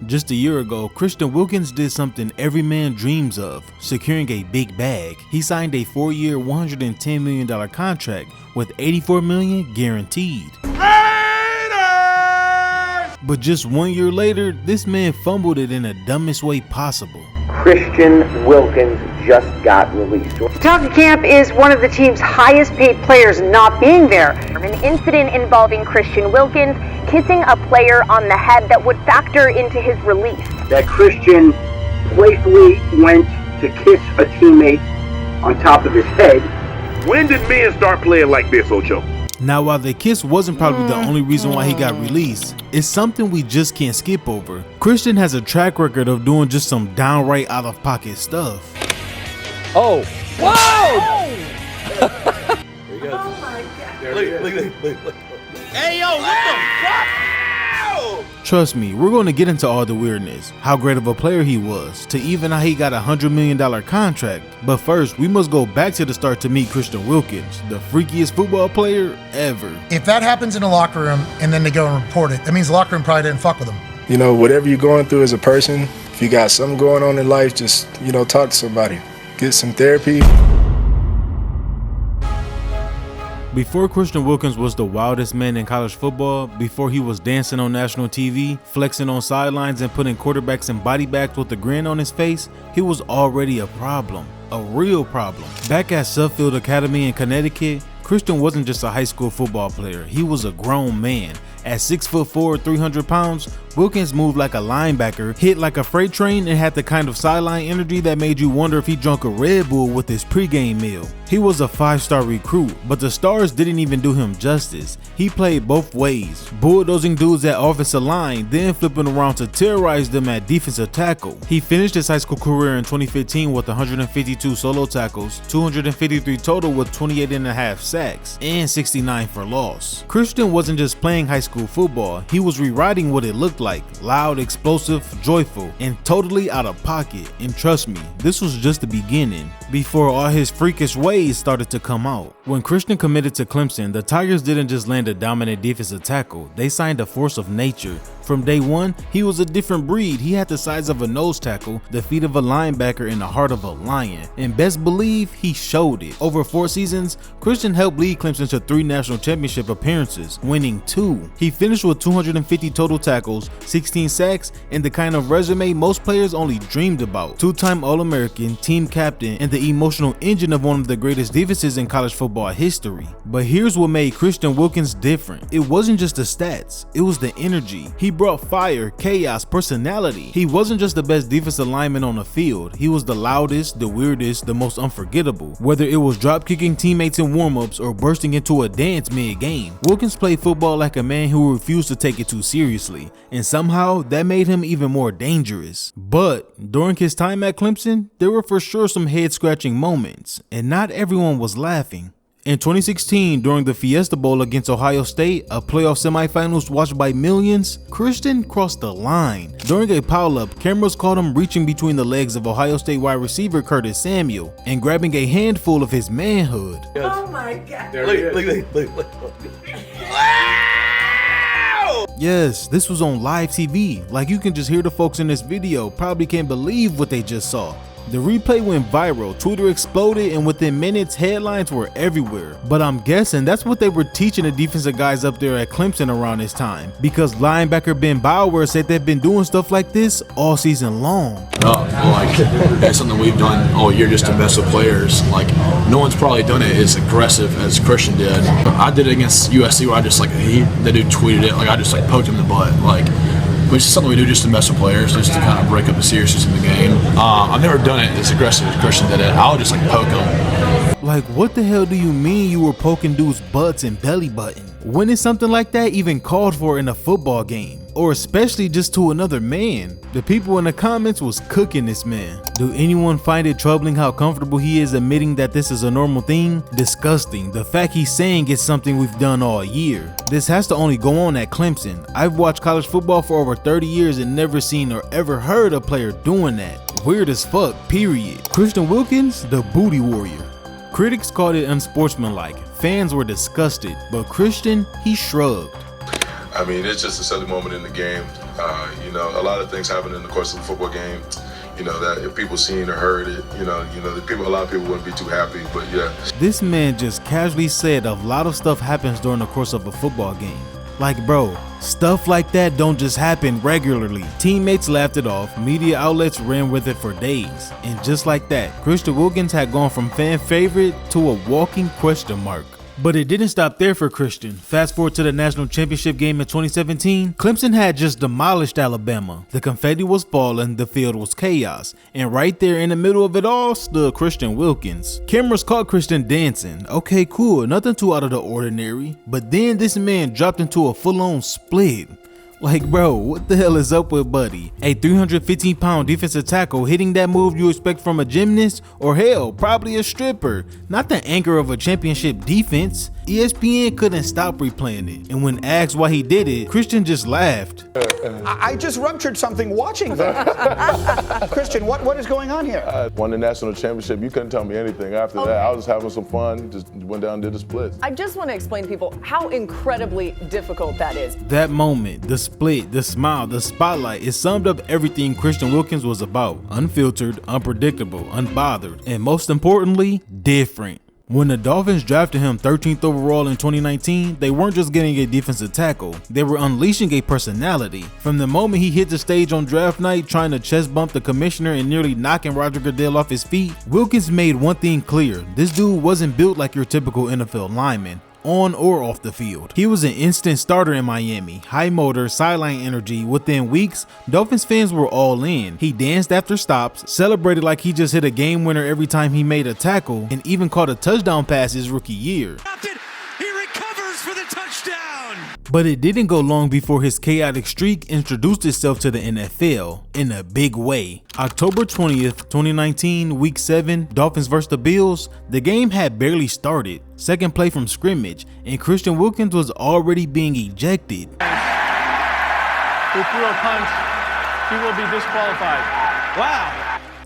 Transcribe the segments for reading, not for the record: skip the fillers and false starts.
Just a year ago, Christian Wilkins did something every man dreams of, securing a big bag. He signed a 4-year, $110 million contract with $84 million guaranteed. But just 1 year later, this man fumbled it in the dumbest way possible. Christian Wilkins just got released. Talking Camp is one of the team's highest paid players not being there. An incident involving Christian Wilkins kissing a player on the head that would factor into his release. That Christian playfully went to kiss a teammate on top of his head. When did men start playing like this, Ocho? Now, while the kiss wasn't probably the only reason why he got released, it's something we just can't skip over. Christian has a track record of doing just some downright out-of-pocket stuff. Oh, whoa! There he goes. Oh my God. Look. Hey, yo, what the fuck? Trust me, we're going to get into all the weirdness, how great of a player he was, to even how he got a $100 million contract. But first, we must go back to the start to meet Christian Wilkins, the freakiest football player ever. If that happens in a locker room and then they go and report it, that means the locker room probably didn't fuck with him. You know, whatever you're going through as a person, if you got something going on in life, just, talk to somebody. Get some therapy. Before Christian Wilkins was the wildest man in college football, before he was dancing on national TV, flexing on sidelines and putting quarterbacks in body bags with a grin on his face, he was already a problem, a real problem. Back at Suffield Academy in Connecticut, Christian wasn't just a high school football player, he was a grown man. At 6'4", 300 pounds, Wilkins moved like a linebacker, hit like a freight train, and had the kind of sideline energy that made you wonder if he drunk a Red Bull with his pregame meal. He was a 5-star recruit, but the stars didn't even do him justice. He played both ways, bulldozing dudes at offensive line, then flipping around to terrorize them at defensive tackle. He finished his high school career in 2015 with 152 solo tackles, 253 total with 28.5 sacks, and 69 for loss. Christian wasn't just playing high school football, he was rewriting what it looked like, loud, explosive, joyful, and totally out of pocket. And trust me, this was just the beginning, before all his freakish ways started to come out. When Christian committed to Clemson, the Tigers didn't just land a dominant defensive tackle, they signed a force of nature. From day one, he was a different breed. He had the size of a nose tackle, the feet of a linebacker, and the heart of a lion. And best believe he showed it. Over 4 seasons, Christian helped lead Clemson to 3 national championship appearances, winning 2. He finished with 250 total tackles, 16 sacks, and the kind of resume most players only dreamed about. 2-time All-American, team captain, and the emotional engine of one of the greatest defenses in college football history. But here's what made Christian Wilkins different. It wasn't just the stats, it was the energy. He brought fire, chaos, personality. He wasn't just the best defensive lineman on the field, he was the loudest, the weirdest, the most unforgettable. Whether it was drop kicking teammates in warm-ups or bursting into a dance mid-game, Wilkins played football like a man who refused to take it too seriously, and somehow that made him even more dangerous. But during his time at Clemson, there were for sure some head-scratching moments, and not everyone was laughing. In 2016, during the Fiesta Bowl against Ohio State, a playoff semifinals watched by millions, Christian crossed the line. During a pile-up, cameras caught him reaching between the legs of Ohio State wide receiver Curtis Samuel and grabbing a handful of his manhood. Oh my God. Look. Yes, this was on live TV. Like, you can just hear the folks in this video probably can't believe what they just saw. The replay went viral, Twitter exploded, and within minutes, headlines were everywhere. But I'm guessing that's what they were teaching the defensive guys up there at Clemson around this time, because linebacker Ben Bauer said they've been doing stuff like this all season long. It's something we've done all year just to mess with players. Like, no one's probably done it as aggressive as Christian did. I did it against USC where I just the dude tweeted it, I just poked him in the butt. Which is something we do just to mess with players, just to kind of break up the seriousness of the game. I've never done it as aggressive as Christian did it. I would just poke him. Like, what the hell do you mean you were poking dudes' butts and belly button? When is something like that even called for in a football game? Or especially just to another man? The people in the comments was cooking this man. Do anyone find it troubling how comfortable he is admitting that this is a normal thing? Disgusting. The fact he's saying it's something we've done all year. This has to only go on at Clemson. I've watched college football for over 30 years and never seen or ever heard a player doing that. Weird as fuck, period. Christian Wilkins, the booty warrior. Critics called it unsportsmanlike. Fans were disgusted, but Christian, he shrugged. I mean, it's just a silly moment in the game. You know, a lot of things happen in the course of a football game. You know, that if people seen or heard it, a lot of people wouldn't be too happy, but yeah. This man just casually said a lot of stuff happens during the course of a football game. Like, bro, stuff like that don't just happen regularly. Teammates laughed it off, media outlets ran with it for days, and just like that, Christian Wilkins had gone from fan favorite to a walking question mark. But it didn't stop there for Christian. Fast forward to the national championship game in 2017, Clemson had just demolished Alabama. The confetti was falling, the field was chaos, and right there in the middle of it all stood Christian Wilkins. Cameras caught Christian dancing. Okay, cool, nothing too out of the ordinary. But then this man dropped into a full-on split. Like, bro, what the hell is up with Buddy? A 315-pound defensive tackle hitting that move you expect from a gymnast, or hell, probably a stripper. Not the anchor of a championship defense. ESPN couldn't stop replaying it, and when asked why he did it, Christian just laughed. I just ruptured something watching that. Christian, what is going on here? I won the national championship. You couldn't tell me anything after that. I was having some fun, just went down and did the splits. I just want to explain to people how incredibly difficult that is. That moment, the split, the smile, the spotlight, it summed up everything Christian Wilkins was about. Unfiltered, unpredictable, unbothered, and most importantly, different. When the Dolphins drafted him 13th overall in 2019, they weren't just getting a defensive tackle, they were unleashing a personality. From the moment he hit the stage on draft night trying to chest bump the commissioner and nearly knocking Roger Goodell off his feet, Wilkins made one thing clear: this dude wasn't built like your typical NFL lineman, on or off the field. He was an instant starter in Miami, high motor, sideline energy. Within weeks, Dolphins fans were all in. He danced after stops, celebrated like he just hit a game winner every time he made a tackle, and even caught a touchdown pass his rookie year. He recovers for the touchdown. But it didn't go long before his chaotic streak introduced itself to the NFL in a big way. October 20th, 2019, Week 7, Dolphins vs. the Bills. The game had barely started. Second play from scrimmage, and Christian Wilkins was already being ejected. Who threw a punch, he will be disqualified. Wow.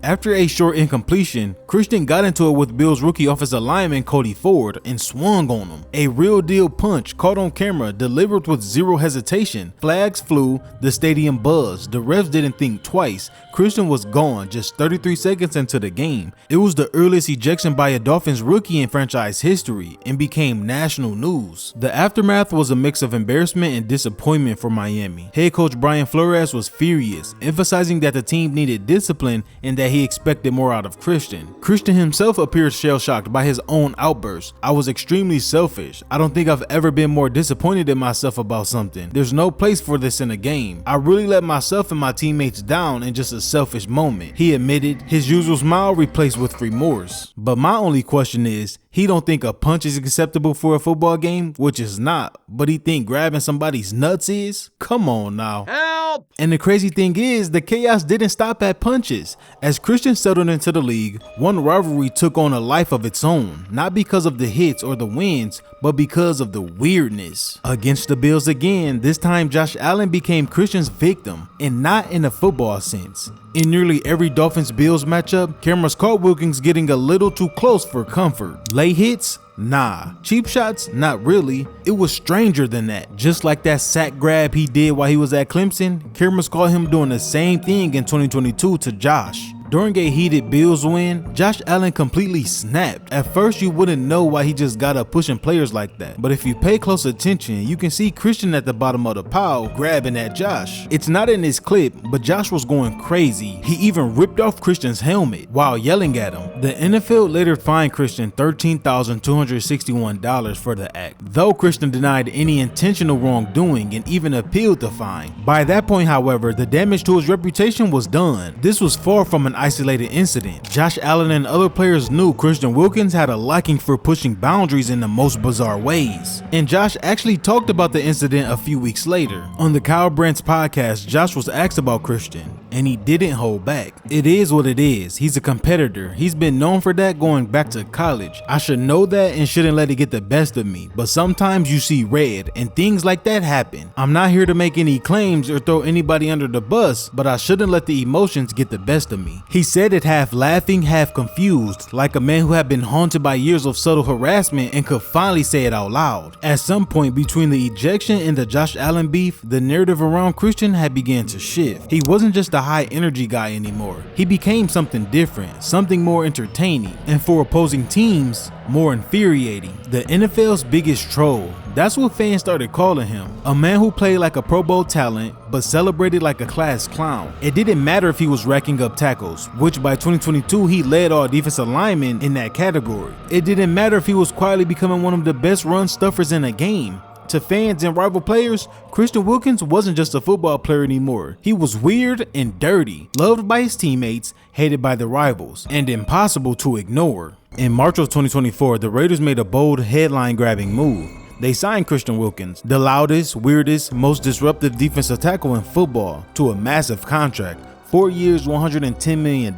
After a short incompletion, Christian got into it with Bills rookie offensive lineman Cody Ford and swung on him. A real deal punch caught on camera, delivered with zero hesitation. Flags flew, the stadium buzzed, the refs didn't think twice. Christian was gone just 33 seconds into the game. It was the earliest ejection by a Dolphins rookie in franchise history and became national news. The aftermath was a mix of embarrassment and disappointment for Miami. Head coach Brian Flores was furious, emphasizing that the team needed discipline and that he expected more out of Christian. Christian himself appeared shell-shocked by his own outburst. I was extremely selfish. I don't think I've ever been more disappointed in myself about something. There's no place for this in a game. I really let myself and my teammates down in just a selfish moment, he admitted, his usual smile replaced with remorse. But my only question is, he don't think a punch is acceptable for a football game, which is not, but he think grabbing somebody's nuts is? Come on now. Help! And the crazy thing is, the chaos didn't stop at punches. As Christian settled into the league, one rivalry took on a life of its own, not because of the hits or the wins, but because of the weirdness. Against the Bills again, this time Josh Allen became Christian's victim, and not in a football sense. In nearly every Dolphins-Bills matchup, cameras caught Wilkins getting a little too close for comfort. Lay hits? Nah. Cheap shots? Not really. It was stranger than that. Just like that sack grab he did while he was at Clemson, cameras caught him doing the same thing in 2022 to Josh. During a heated Bills win, Josh Allen completely snapped. At first, you wouldn't know why he just got up pushing players like that. But if you pay close attention, you can see Christian at the bottom of the pile grabbing at Josh. It's not in this clip, but Josh was going crazy. He even ripped off Christian's helmet while yelling at him. The NFL later fined Christian $13,261 for the act, though Christian denied any intentional wrongdoing and even appealed the fine. By that point, however, the damage to his reputation was done. This was far from an isolated incident. Josh Allen and other players knew Christian Wilkins had a liking for pushing boundaries in the most bizarre ways. And Josh actually talked about the incident a few weeks later. On the Kyle Brandt's podcast, Josh was asked about Christian, and he didn't hold back. It is what it is. He's a competitor. He's been known for that going back to college. I should know that and shouldn't let it get the best of me, but sometimes you see red and things like that happen. I'm not here to make any claims or throw anybody under the bus, but I shouldn't let the emotions get the best of me. He said it half laughing, half confused, like a man who had been haunted by years of subtle harassment and could finally say it out loud. At some point between the ejection and the Josh Allen beef, the narrative around Christian had begun to shift. He wasn't just a high energy guy anymore. He became something different, something more entertaining, and for opposing teams, more infuriating. The NFL's biggest troll. That's what fans started calling him. A man who played like a Pro Bowl talent, but celebrated like a class clown. It didn't matter if he was racking up tackles, which by 2022 he led all defensive linemen in that category. It didn't matter if he was quietly becoming one of the best run stuffers in a game. To fans and rival players, Christian Wilkins wasn't just a football player anymore. He was weird and dirty, loved by his teammates, hated by the rivals, and impossible to ignore. In March of 2024, the Raiders made a bold, headline-grabbing move. They signed Christian Wilkins, the loudest, weirdest, most disruptive defensive tackle in football, to a massive contract. 4 years, $110 million.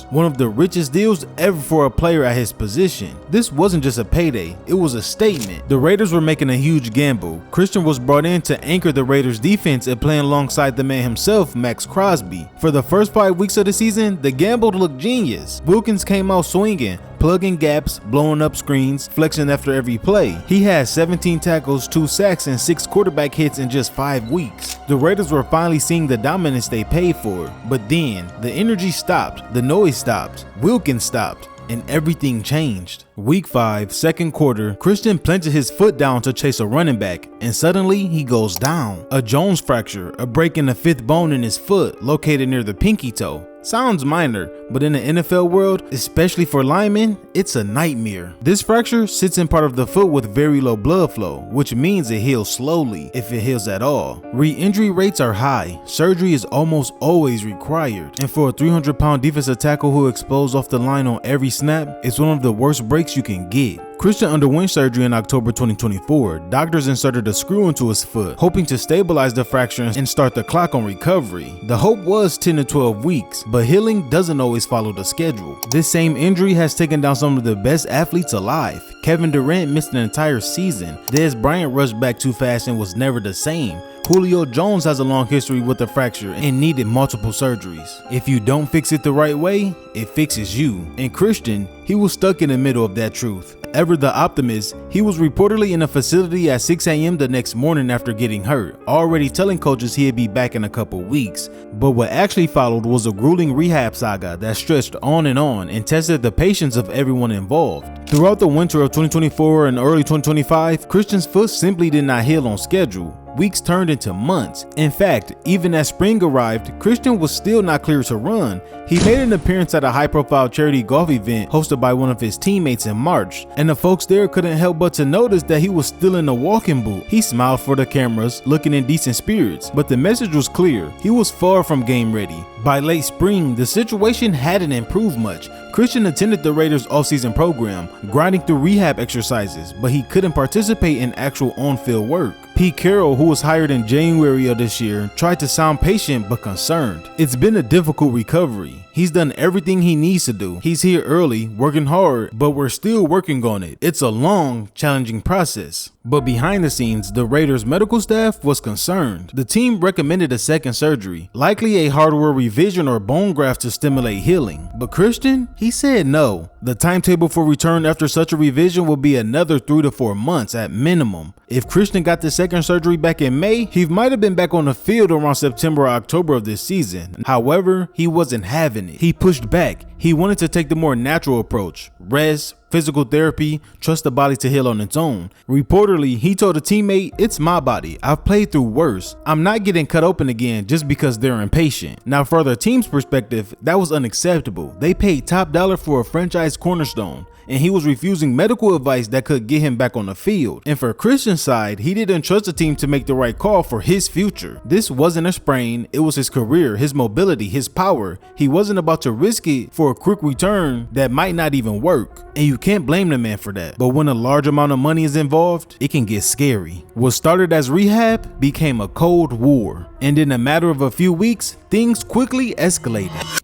One of the richest deals ever for a player at his position. This wasn't just a payday, it was a statement. The Raiders were making a huge gamble. Christian was brought in to anchor the Raiders defense and play alongside the man himself, Max Crosby. For the first 5 weeks of the season, the gamble looked genius. Wilkins came out swinging, plugging gaps, blowing up screens, flexing after every play. He had 17 tackles, 2 sacks, and 6 quarterback hits in just 5 weeks. The Raiders were finally seeing the dominance they paid for. But then, the energy stopped, the noise stopped, Wilkins stopped, and everything changed. Week 5, second quarter, Christian planted his foot down to chase a running back, and suddenly he goes down. A Jones fracture, a break in the 5th bone in his foot, located near the pinky toe. Sounds minor, but in the NFL world, especially for linemen, it's a nightmare. This fracture sits in part of the foot with very low blood flow, which means it heals slowly, if it heals at all. Re-injury rates are high, surgery is almost always required, and for a 300-pound defensive tackle who explodes off the line on every snap, it's one of the worst breaks you can get. Christian underwent surgery in October 2024. Doctors inserted a screw into his foot, hoping to stabilize the fracture and start the clock on recovery. The hope was 10 to 12 weeks, but healing doesn't always follow the schedule. This same injury has taken down some of the best athletes alive. Kevin Durant missed an entire season. Dez Bryant rushed back too fast and was never the same. Julio Jones has a long history with a fracture and needed multiple surgeries. If you don't fix it the right way, it fixes you. And Christian, he was stuck in the middle of that truth. Ever the optimist, he was reportedly in a facility at 6 a.m. the next morning after getting hurt, already telling coaches he'd be back in a couple weeks. But what actually followed was a grueling rehab saga that stretched on and tested the patience of everyone involved. Throughout the winter of 2024 and early 2025, Christian's foot simply did not heal on schedule. Weeks turned into months. In fact, even as spring arrived, Christian was still not clear to run. He made an appearance at a high-profile charity golf event hosted by one of his teammates in March, and the folks there couldn't help but to notice that he was still in a walking boot. He smiled for the cameras, looking in decent spirits, but the message was clear. He was far from game ready. By late spring, the situation hadn't improved much. Christian attended the Raiders' offseason program, grinding through rehab exercises, but he couldn't participate in actual on-field work. Pete Carroll, who was hired in January of this year, tried to sound patient but concerned. It's been a difficult recovery. He's done everything he needs to do. He's here early, working hard, but we're still working on it. It's a long, challenging process. But behind the scenes, the Raiders' medical staff was concerned. The team recommended a second surgery, likely a hardware revision or bone graft to stimulate healing. But Christian, he said no. The timetable for return after such a revision will be another 3 to 4 months at minimum. If Christian got the second surgery back in May, he might have been back on the field around September or October of this season. However, he wasn't having it. He pushed back. He wanted to take the more natural approach. Rest, physical therapy, trust the body to heal on its own. Reportedly, he told a teammate, "It's my body. I've played through worse. I'm not getting cut open again just because they're impatient." Now, from the team's perspective, that was unacceptable. They paid top dollar for a franchise cornerstone, and he was refusing medical advice that could get him back on the field. And for Christian's side, he didn't trust the team to make the right call for his future. This wasn't a sprain, it was his career, his mobility, his power. He wasn't about to risk it for a quick return that might not even work. And you you can't blame the man for that. But when a large amount of money is involved, it can get scary. What started as rehab became a cold war, and in a matter of a few weeks, things quickly escalated.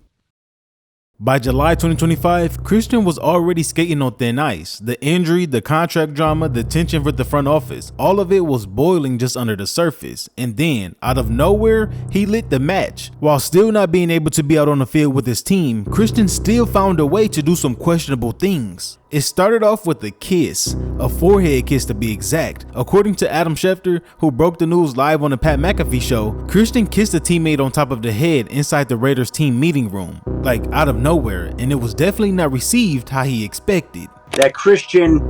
By July 2025, Christian was already skating on thin ice. The injury, the contract drama, the tension with the front office, all of it was boiling just under the surface. And then, out of nowhere, he lit the match. While still not being able to be out on the field with his team, Christian still found a way to do some questionable things. It started off with a kiss, a forehead kiss to be exact. According to Adam Schefter, who broke the news live on the Pat McAfee show, Christian kissed a teammate on top of the head inside the Raiders team meeting room, like out of nowhere, and it was definitely not received how he expected. That Christian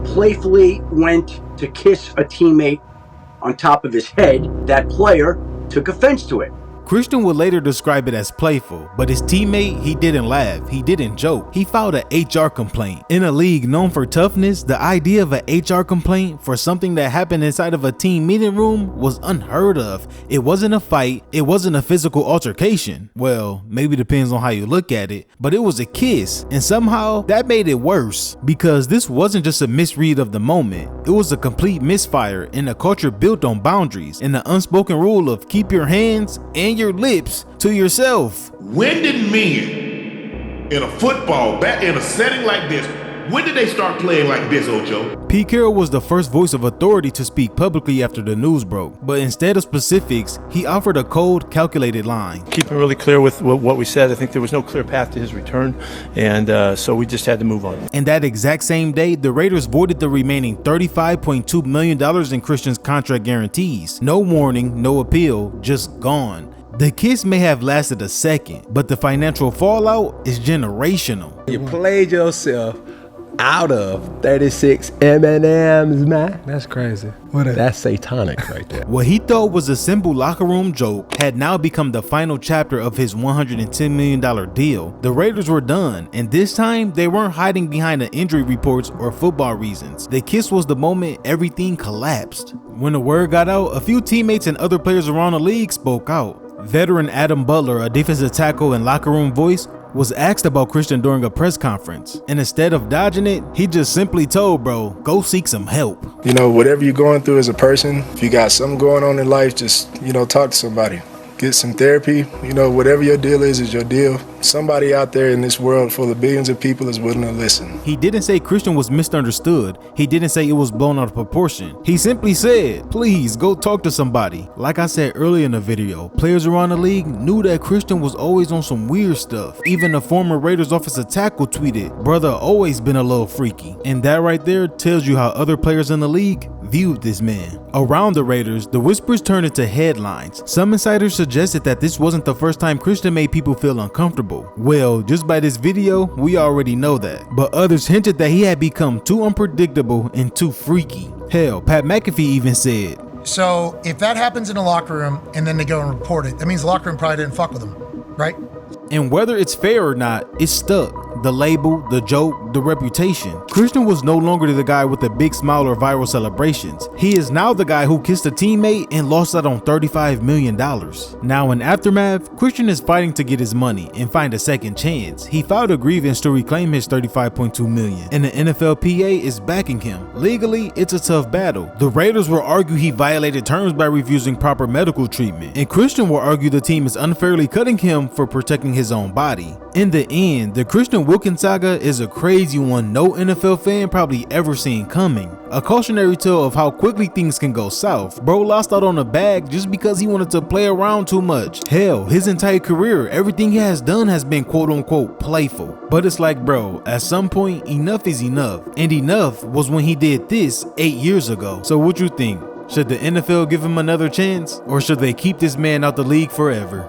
playfully went to kiss a teammate on top of his head. That player took offense to it. Christian would later describe it as playful, but his teammate, he didn't laugh, he didn't joke. He filed an HR complaint. In a league known for toughness, the idea of an HR complaint for something that happened inside of a team meeting room was unheard of. It wasn't a fight, it wasn't a physical altercation. Well, maybe depends on how you look at it, but it was a kiss, and somehow that made it worse, because this wasn't just a misread of the moment. It was a complete misfire in a culture built on boundaries and the unspoken rule of keep your hands and your lips to yourself. When did men in a football back in a setting like this, when did they start playing like this, Ocho? Pete Carroll was the first voice of authority to speak publicly after the news broke, but instead of specifics, he offered a cold, calculated line. Keeping really clear with what we said, I think there was no clear path to his return, and so we just had to move on. And that exact same day, the Raiders voided the remaining $35.2 million in Christian's contract guarantees. No warning, no appeal, just gone. The kiss may have lasted a second, but the financial fallout is generational. You played yourself out of 36 M&Ms, man. That's crazy. That's satanic right there. What he thought was a simple locker room joke had now become the final chapter of his $110 million deal. The Raiders were done, and this time they weren't hiding behind the injury reports or football reasons. The kiss was the moment everything collapsed. When the word got out, a few teammates and other players around the league spoke out. Veteran Adam Butler, a defensive tackle and locker room voice, was asked about Christian during a press conference, and instead of dodging it, he just simply told bro, go seek some help. You know, whatever you're going through as a person, if you got something going on in life, just, talk to somebody. Get some therapy. Whatever your deal is your deal. Somebody out there in this world full of billions of people is willing to listen. He didn't say Christian was misunderstood. He didn't say it was blown out of proportion. He simply said, please go talk to somebody. Like I said earlier in the video, players around the league knew that Christian was always on some weird stuff. Even the former Raiders offensive tackle tweeted, brother always been a little freaky. And that right there tells you how other players in the league viewed this man. Around the Raiders, the whispers turned into headlines. Some insiders suggested that this wasn't the first time Christian made people feel uncomfortable. Well, just by this video, we already know that. But others hinted that he had become too unpredictable and too freaky. Hell, Pat McAfee even said, so if that happens in a locker room and then they go and report it, that means the locker room probably didn't fuck with him, right? And whether it's fair or not, it's stuck. The label, the joke, the reputation. Christian was no longer the guy with the big smile or viral celebrations. He is now the guy who kissed a teammate and lost out on $35 million. Now in aftermath, Christian is fighting to get his money and find a second chance. He filed a grievance to reclaim his $35.2 million, and the NFLPA is backing him. Legally, it's a tough battle. The Raiders will argue he violated terms by refusing proper medical treatment, and Christian will argue the team is unfairly cutting him for protecting his own body. In the end, the Christian Wilkins saga is a crazy one no NFL fan probably ever seen coming. A cautionary tale of how quickly things can go south. Bro lost out on a bag just because he wanted to play around too much. Hell, his entire career, everything he has done has been quote unquote playful. But it's like, bro, at some point enough is enough. And enough was when he did this 8 years ago. So what you think? Should the NFL give him another chance? Or should they keep this man out the league forever?